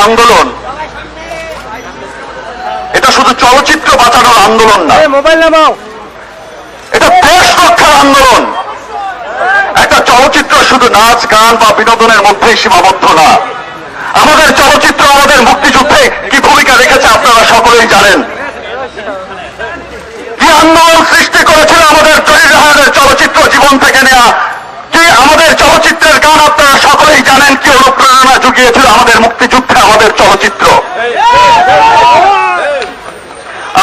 আন্দোলন, এটা শুধু চলচ্চিত্র বাঁচানোর আন্দোলন না, মোবাইল নামাও, এটা দেশ রক্ষার আন্দোলন। একটা চলচ্চিত্র শুধু নাচ গান বা বিনোদনের মধ্যেই সীমাবদ্ধ না। আমাদের চলচ্চিত্র আমাদের মুক্তিযুদ্ধে কি ভূমিকা রেখেছে আপনারা সকলেই জানেন। কি আন্দোলন সৃষ্টি করেছিল আমাদের জহির রায়হানের চলচ্চিত্র জীবন থেকে নেওয়া, কি আমাদের চলচ্চিত্রের গান আপনারা সকলেই জানেন কি অনুপ্রেরণা জুগিয়েছিল আমাদের মুক্তিযুদ্ধে আমাদের চলচ্চিত্র।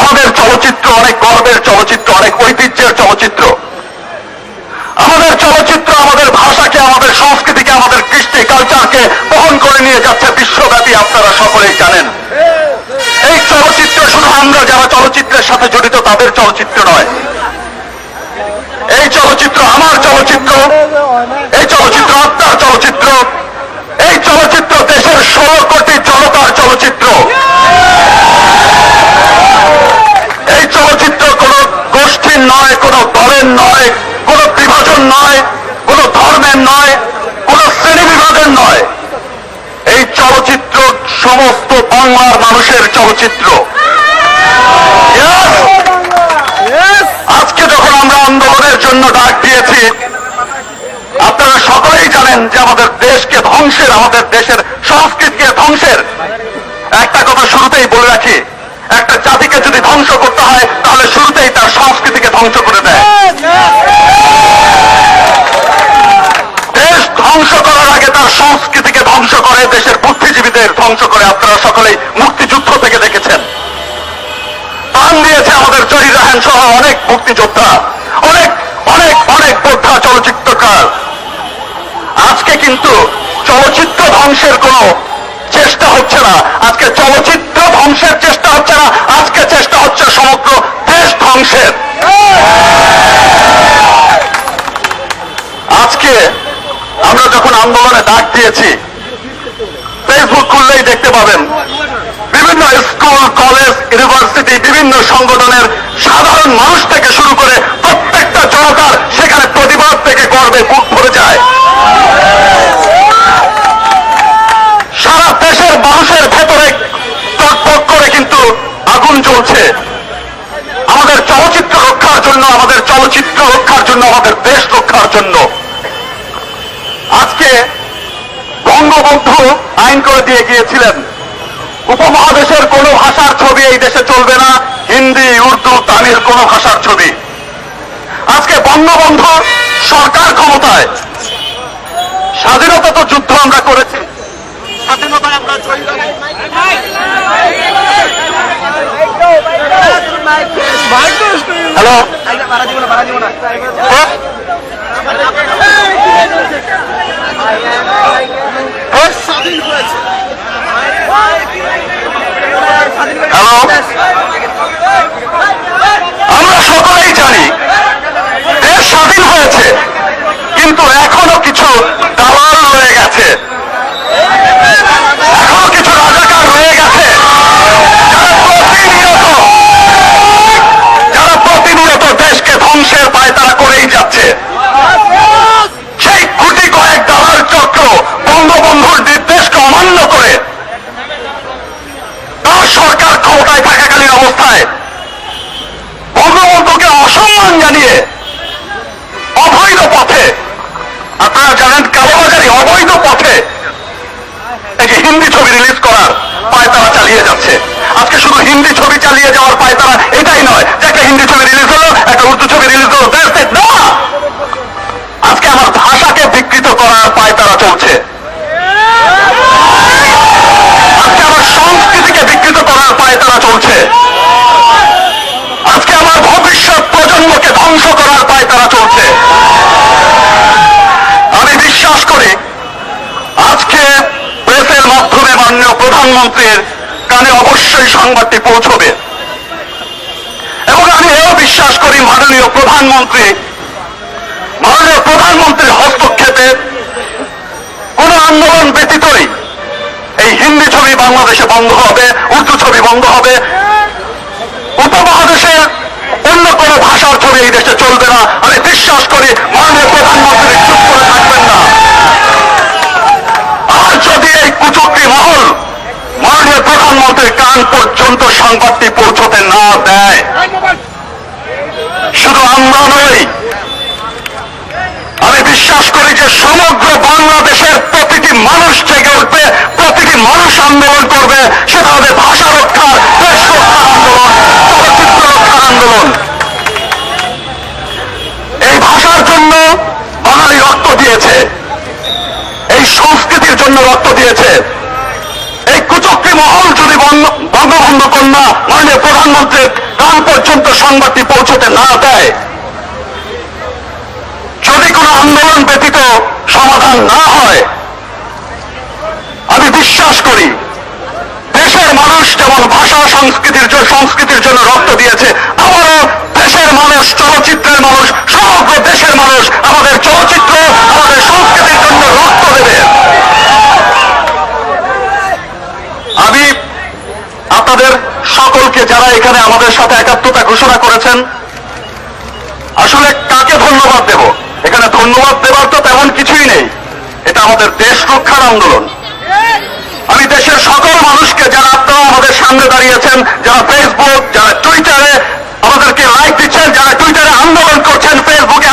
আমাদের চলচ্চিত্র অনেক গর্বের চলচ্চিত্র, অনেক ঐতিহ্যের চলচ্চিত্র। আমাদের চলচ্চিত্র আমাদের ভাষাকে, আমাদের সংস্কৃতিকে, আমাদের কৃষ্টি কালচারকে বহন করে নিয়ে যাচ্ছে বিশ্বব্যাপী, আপনারা সকলেই জানেন। এই চলচ্চিত্র শুধু আমরা যারা চলচ্চিত্রের সাথে জড়িত তাদের চলচ্চিত্র নয়, এই চলচ্চিত্র আমার চলচ্চিত্র, এই চলচ্চিত্র আপনার চলচ্চিত্র, এই চলচ্চিত্র দেশের 16 কোটি জনতার চলচ্চিত্র। এই চলচ্চিত্র কোন গোষ্ঠীর নয়, কোন দলের নয়, কোন বিভাজন নয়, কোন ধর্মের নয়, কোন শ্রেণী বিভাগের নয়। এই চলচ্চিত্র সমস্ত বাংলার মানুষের চলচ্চিত্র। আজকে যখন আমরা আন্দোলনের জন্য ডাক দিয়েছি, আপনারা সকলেই জানেন যে আমাদের দেশকে ধ্বংসের, আমাদের দেশের সংস্কৃতিকে ধ্বংসের। একটা কথা শুরুতেই বলে রাখি, একটা জাতিকে যদি ধ্বংস করতে হয় তাহলে শুরুতেই তার সংস্কৃতিকে ধ্বংস করে দেয়। দেশ ধ্বংস করার আগে তার সংস্কৃতিকে ধ্বংস করে, দেশের বুদ্ধিজীবীদের ধ্বংস করে। আপনারা সকলেই মুক্তিযুদ্ধ থেকে দেখেছেন, প্রাণ দিয়েছে আমাদের জহির রায়হান সহ অনেক মুক্তিযোদ্ধা, অনেক অনেক অনেক যোদ্ধা চলচ্চিত্রকার। আজকে কিন্তু চলচ্চিত্র ধ্বংসের কোনো চেষ্টা হচ্ছে না, আজকে চলচ্চিত্র ধ্বংসের চেষ্টা হচ্ছে না, আজকে চেষ্টা হচ্ছে সমগ্র দেশ ধ্বংসের। আজকে আমরা যখন আন্দোলনে ডাক দিয়েছি, ফেসবুক খুললেই দেখতে পাবেন বিভিন্ন স্কুল, কলেজ, ইউনিভার্সিটি, বিভিন্ন সংগঠনের সাধারণ মানুষ থেকে শুরু করে প্রত্যেকটা জনতার সেখানে প্রতিবাদ থেকে গর্বে বুক ভরে যায়। সারা দেশের মানুষের ভেতরে টকটক করে কিন্তু আগুন জ্বলছে আমাদের চলচ্চিত্র রক্ষার জন্য, আমাদের চলচ্চিত্র রক্ষার জন্য, আমাদের দেশ রক্ষার জন্য। আজকে বঙ্গবন্ধু আইন করে দিয়ে গিয়েছিলেন, উপমহাদেশের কোন ভাষার ছবি এই দেশে চলবে না, হিন্দি, উর্দু, তামিল কোন ভাষার ছবি। আজকে বঙ্গবন্ধু সরকার ক্ষমতায়, স্বাধীনতা তো যুদ্ধ আমরা করেছি, স্বাধীনতায় আমরা হ্যালো স্বাধীন হয়েছে, আমরা সকলেই জানি দেশ স্বাধীন হয়েছে, কিন্তু এখনো কিছু দালাল রয়ে গেছে, এখনো কিছু রাজাকার রয়ে গেছে, যারা প্রতিনিয়ত দেশকে ধ্বংসের পায়তারা করেই যাচ্ছে। সেই গুটি কয়েক দালাল চক্র বঙ্গবন্ধুর নির্দেশকে অমান্য করে তার সরকার ক্ষমতায় থাকাকালীন অবস্থায় বঙ্গবন্ধুকে অসম্মান জানিয়ে অবৈধ পথে, আপনারা জানেন কালোবাজারি, অবৈধ পথে এই যে হিন্দি ছবি রিলিজ করার পায়তারা চালিয়ে যাচ্ছে। আজকে শুধু হিন্দি ছবি চালিয়ে যাওয়ার পায়তারা এটাই নয় যে একটা হিন্দি ছবি রিলিজ হলো, একটা উর্দু ছবি রিলিজ হলো, না, আজকে আমার ভাষাকে বিকৃত করার পায়তারা চলছে, আজকে আমার সংস্কৃতিকে বিকৃত করার পায়তারা চলছে, আজকে আমার ভবিষ্যৎ প্রজন্মকে ধ্বংস করার পায়তারা চলছে। আমি বিশ্বাস করি আজকে প্রেসের মাধ্যমে মাননীয় প্রধানমন্ত্রীর কানে অবশ্যই সংবাদটি পৌঁছবে, এবং আমি এও বিশ্বাস করি মাননীয় প্রধানমন্ত্রীর হস্তক্ষেপে কোন আন্দোলন ব্যতীতই এই হিন্দি ছবি বাংলাদেশে বন্ধ হবে, উর্দু ছবি বন্ধ হবে, উপমহাদেশের অন্য কোন ভাষার ছবি এই দেশে চলবে না। আমি বিশ্বাস করি মাননীয় প্রধানমন্ত্রী চুপ করে থাকবেন না। আর যদি এই কুচক্রী মহল মাননীয় প্রধানমন্ত্রীর কান পর্যন্ত সংবাদটি পৌঁছতে না দেয়। শুধু আমরা নই, আমি বিশ্বাস করি যে সমগ্র বাংলাদেশের প্রতিটি মানুষ জেগে উঠবে, প্রতিটি মানুষ আন্দোলন করবে। সেটা হবে ভাষা রক্ষার, দেশ রক্ষার আন্দোলন, চলচ্চিত্র রক্ষার আন্দোলন। এই ভাষার জন্য বাঙালি রক্ত দিয়েছে, এই সংস্কৃতির জন্য রক্ত দিয়েছে। এই কুচক্রী মহল যদি বঙ্গবন্ধু কন্যা মাননীয় প্রধানমন্ত্রীর কান পর্যন্ত সংবাদটি পৌঁছতে না দেয়, যদি কোনো আন্দোলন ব্যতীত সমাধান না হয়, আমি বিশ্বাস করি দেশের মানুষ যেমন ভাষা সংস্কৃতির জন্য রক্ত দিয়েছে, আমারও দেশের মানুষ, চলচ্চিত্রের মানুষ, সমগ্র দেশের মানুষ আমাদের চলচ্চিত্র, আমাদের সংস্কৃতির জন্য রক্ত দেবে। আমি আপনাদের সকলকে, যারা এখানে আমাদের সাথে একাত্মতা ঘোষণা করেছেন, আসলে কাকে ধন্যবাদ দেব? এখানে ধন্যবাদ দেবার তো তেমন কিছুই নেই। এটা আমাদের দেশ রক্ষার আন্দোলন। আমি দেশের সকল মানুষকে, যারা আপনারা আমাদের সামনে দাঁড়িয়েছেন, যারা ফেসবুক, যারা টুইটারে আমাদেরকে লাইক দিচ্ছেন, যারা টুইটারে আন্দোলন করছেন, ফেসবুকে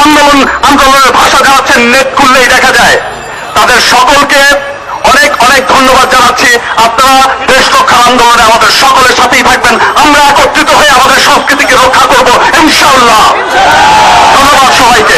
আন্দোলনের ভাষা জানাচ্ছেন, নেট খুললেই দেখা যায়, তাদের সকলকে অনেক অনেক ধন্যবাদ জানাচ্ছি। আপনারা দেশ রক্ষার আন্দোলনে আমাদের সকলের সাথেই থাকবেন। আমরা একত্রিত হয়ে আমাদের সংস্কৃতিকে রক্ষা করব ইনশাআল্লাহ। ধন্যবাদ সবাইকে।